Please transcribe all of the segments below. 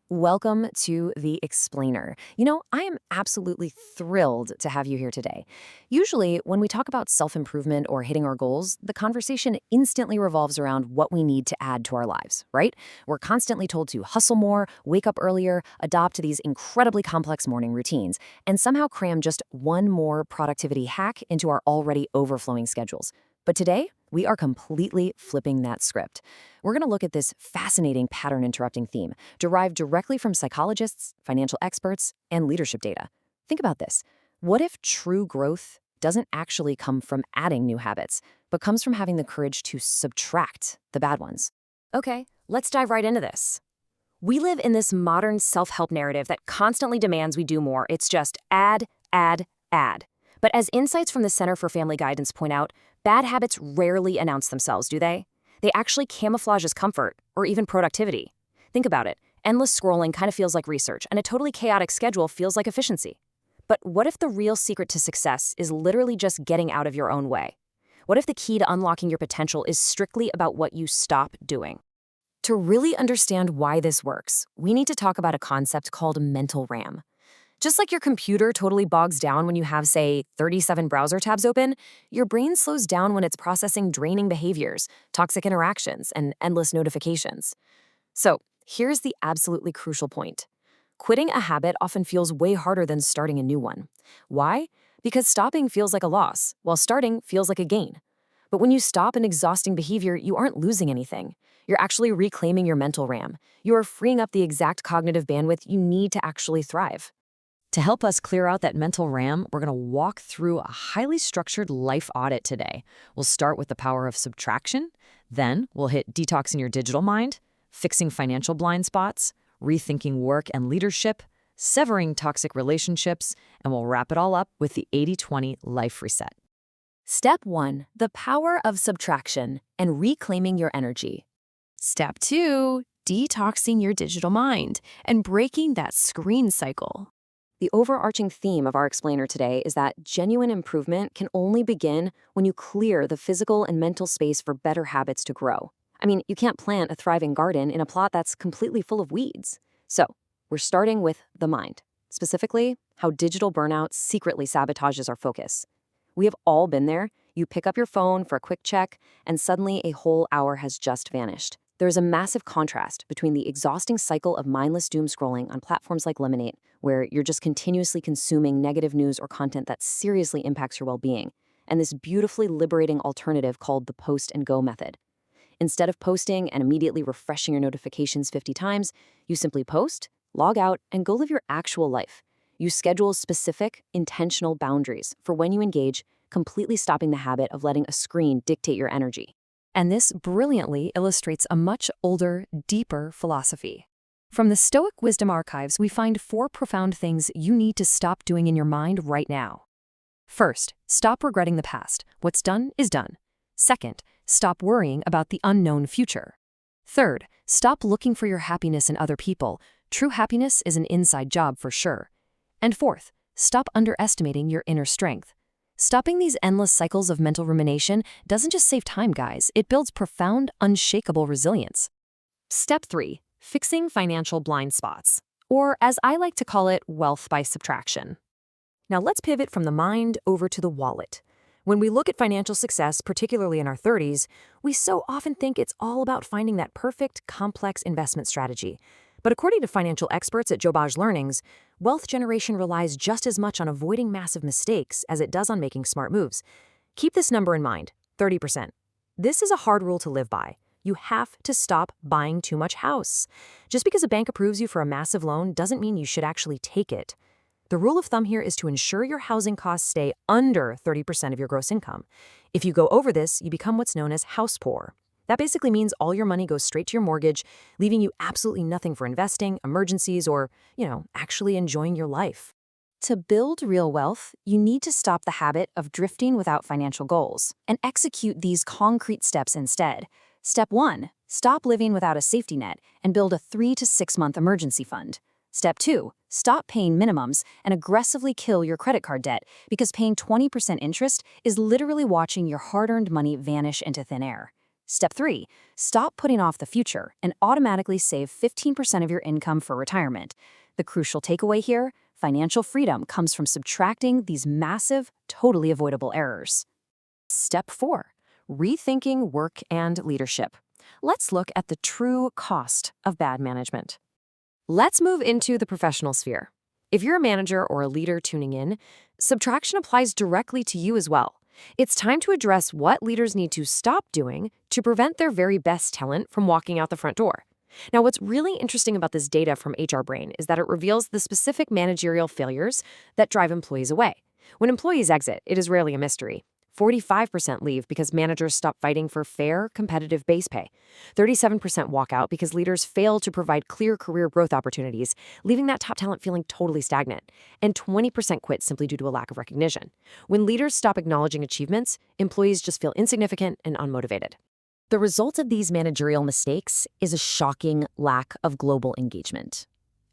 Welcome to The Explainer. I am absolutely thrilled to have you here today. Usually, when we talk about self improvement or hitting our goals, the conversation instantly revolves around what we need to add to our lives, right? We're constantly told to hustle more, wake up earlier, adopt these incredibly complex morning routines, and somehow cram just one more productivity hack into our already overflowing schedules. But today, we are completely flipping that script. We're going to look at this fascinating pattern interrupting theme, derived directly from psychologists, financial experts, and leadership data. Think about this. What if true growth doesn't actually come from adding new habits, but comes from having the courage to subtract the bad ones? Okay, let's dive right into this. We live in this modern self-help narrative that constantly demands we do more. It's just add, add, add. But as insights from the Center for Family Guidance point out, bad habits rarely announce themselves, do they? They actually camouflage as comfort or even productivity. Think about it. Endless scrolling kind of feels like research, and a totally chaotic schedule feels like efficiency. But what if the real secret to success is literally just getting out of your own way? What if the key to unlocking your potential is strictly about what you stop doing? To really understand why this works, we need to talk about a concept called mental RAM. Just like your computer totally bogs down when you have, say, 37 browser tabs open, your brain slows down when it's processing draining behaviors, toxic interactions, and endless notifications. So, here's the absolutely crucial point. Quitting a habit often feels way harder than starting a new one. Why? Because stopping feels like a loss, while starting feels like a gain. But when you stop an exhausting behavior, you aren't losing anything. You're actually reclaiming your mental RAM. You are freeing up the exact cognitive bandwidth you need to actually thrive. To help us clear out that mental RAM, we're going to walk through a highly structured life audit today. We'll start with the power of subtraction, then we'll hit detoxing your digital mind, fixing financial blind spots, rethinking work and leadership, severing toxic relationships, and we'll wrap it all up with the 80-20 life reset. Step 1. The power of subtraction and reclaiming your energy. Step 2. Detoxing your digital mind and breaking that screen cycle. The overarching theme of our explainer today is that genuine improvement can only begin when you clear the physical and mental space for better habits to grow. I mean, you can't plant a thriving garden in a plot that's completely full of weeds. So, we're starting with the mind, specifically how digital burnout secretly sabotages our focus. We have all been there. You pick up your phone for a quick check, and suddenly a whole hour has just vanished. There is a massive contrast between the exhausting cycle of mindless doom scrolling on platforms like Lemonade, where you're just continuously consuming negative news or content that seriously impacts your well-being, and this beautifully liberating alternative called the post and go method. Instead of posting and immediately refreshing your notifications 50 times, you simply post, log out, and go live your actual life. You schedule specific, intentional boundaries for when you engage, completely stopping the habit of letting a screen dictate your energy. And this brilliantly illustrates a much older, deeper philosophy. From the Stoic wisdom archives, we find 4 profound things you need to stop doing in your mind right now. First, stop regretting the past. What's done is done. Second, stop worrying about the unknown future. Third, stop looking for your happiness in other people. True happiness is an inside job for sure. And fourth, stop underestimating your inner strength. Stopping these endless cycles of mental rumination doesn't just save time, guys. It builds profound, unshakable resilience. Step 3. Fixing financial blind spots, or as I like to call it, wealth by subtraction. Now let's pivot from the mind over to the wallet. When we look at financial success, particularly in our 30s, we so often think it's all about finding that perfect, complex investment strategy. But according to financial experts at Jobaj Learnings, wealth generation relies just as much on avoiding massive mistakes as it does on making smart moves. Keep this number in mind, 30%. This is a hard rule to live by. You have to stop buying too much house. Just because a bank approves you for a massive loan doesn't mean you should actually take it. The rule of thumb here is to ensure your housing costs stay under 30% of your gross income. If you go over this, you become what's known as house poor. That basically means all your money goes straight to your mortgage, leaving you absolutely nothing for investing, emergencies, or, actually enjoying your life. To build real wealth, you need to stop the habit of drifting without financial goals and execute these concrete steps instead. Step 1. Stop living without a safety net and build a 3 to 6 month emergency fund. Step 2. Stop paying minimums and aggressively kill your credit card debt, because paying 20% interest is literally watching your hard-earned money vanish into thin air. Step 3. Stop putting off the future and automatically save 15% of your income for retirement. The crucial takeaway here: financial freedom comes from subtracting these massive, totally avoidable errors. Step 4. Rethinking work and leadership. Let's look at the true cost of bad management. Let's move into the professional sphere. If you're a manager or a leader tuning in, subtraction applies directly to you as well. It's time to address what leaders need to stop doing to prevent their very best talent from walking out the front door. Now, what's really interesting about this data from HR Brain is that it reveals the specific managerial failures that drive employees away. When employees exit, it is rarely a mystery. 45% leave because managers stop fighting for fair, competitive base pay. 37% walk out because leaders fail to provide clear career growth opportunities, leaving that top talent feeling totally stagnant. And 20% quit simply due to a lack of recognition. When leaders stop acknowledging achievements, employees just feel insignificant and unmotivated. The result of these managerial mistakes is a shocking lack of global engagement.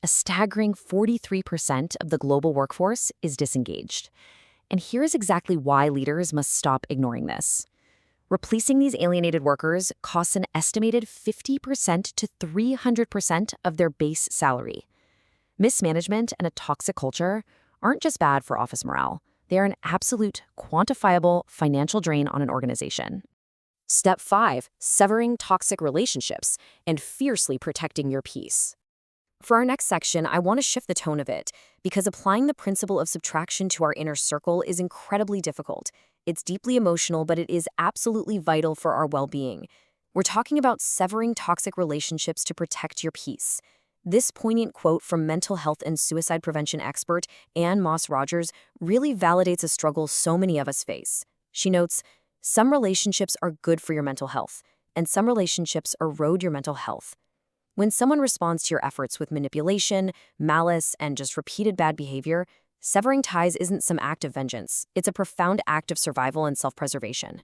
A staggering 43% of the global workforce is disengaged. And here's exactly why leaders must stop ignoring this. Replacing these alienated workers costs an estimated 50% to 300% of their base salary. Mismanagement and a toxic culture aren't just bad for office morale. They are an absolute, quantifiable financial drain on an organization. Step 5. Severing toxic relationships and fiercely protecting your peace. For our next section, I want to shift the tone of it, because applying the principle of subtraction to our inner circle is incredibly difficult. It's deeply emotional, but it is absolutely vital for our well-being. We're talking about severing toxic relationships to protect your peace. This poignant quote from mental health and suicide prevention expert Ann Moss Rogers really validates a struggle so many of us face. She notes, "Some relationships are good for your mental health, and some relationships erode your mental health." When someone responds to your efforts with manipulation, malice, and just repeated bad behavior, severing ties isn't some act of vengeance. It's a profound act of survival and self-preservation.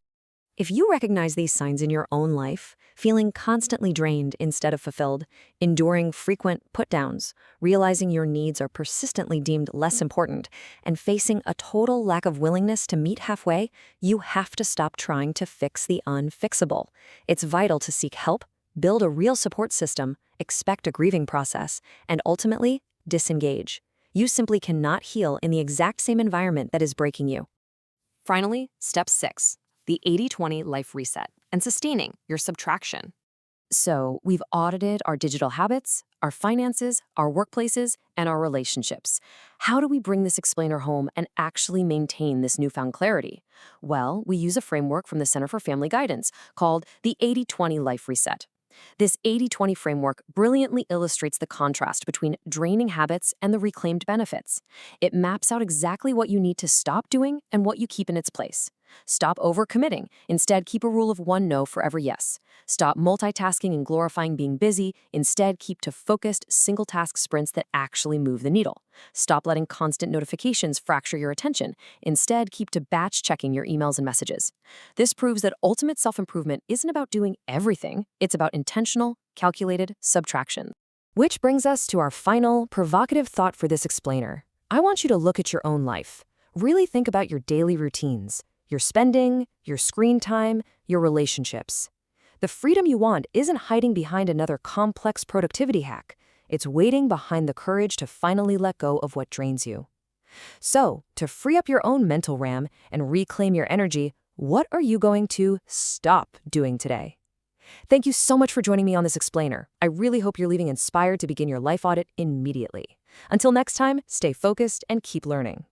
If you recognize these signs in your own life, feeling constantly drained instead of fulfilled, enduring frequent put-downs, realizing your needs are persistently deemed less important, and facing a total lack of willingness to meet halfway, you have to stop trying to fix the unfixable. It's vital to seek help, build a real support system, expect a grieving process, and ultimately, disengage. You simply cannot heal in the exact same environment that is breaking you. Finally, step 6, the 80-20 life reset and sustaining your subtraction. So, we've audited our digital habits, our finances, our workplaces, and our relationships. How do we bring this explainer home and actually maintain this newfound clarity? Well, we use a framework from the Center for Family Guidance called the 80-20 Life Reset. This 80-20 framework brilliantly illustrates the contrast between draining habits and the reclaimed benefits. It maps out exactly what you need to stop doing and what you keep in its place. Stop overcommitting. Instead, keep a rule of one no for every yes. Stop multitasking and glorifying being busy. Instead, keep to focused, single-task sprints that actually move the needle. Stop letting constant notifications fracture your attention. Instead, keep to batch-checking your emails and messages. This proves that ultimate self-improvement isn't about doing everything. It's about intentional, calculated subtraction. Which brings us to our final, provocative thought for this explainer. I want you to look at your own life. Really think about your daily routines. Your spending, your screen time, your relationships. The freedom you want isn't hiding behind another complex productivity hack. It's waiting behind the courage to finally let go of what drains you. So, to free up your own mental RAM and reclaim your energy, what are you going to stop doing today? Thank you so much for joining me on this explainer. I really hope you're leaving inspired to begin your life audit immediately. Until next time, stay focused and keep learning.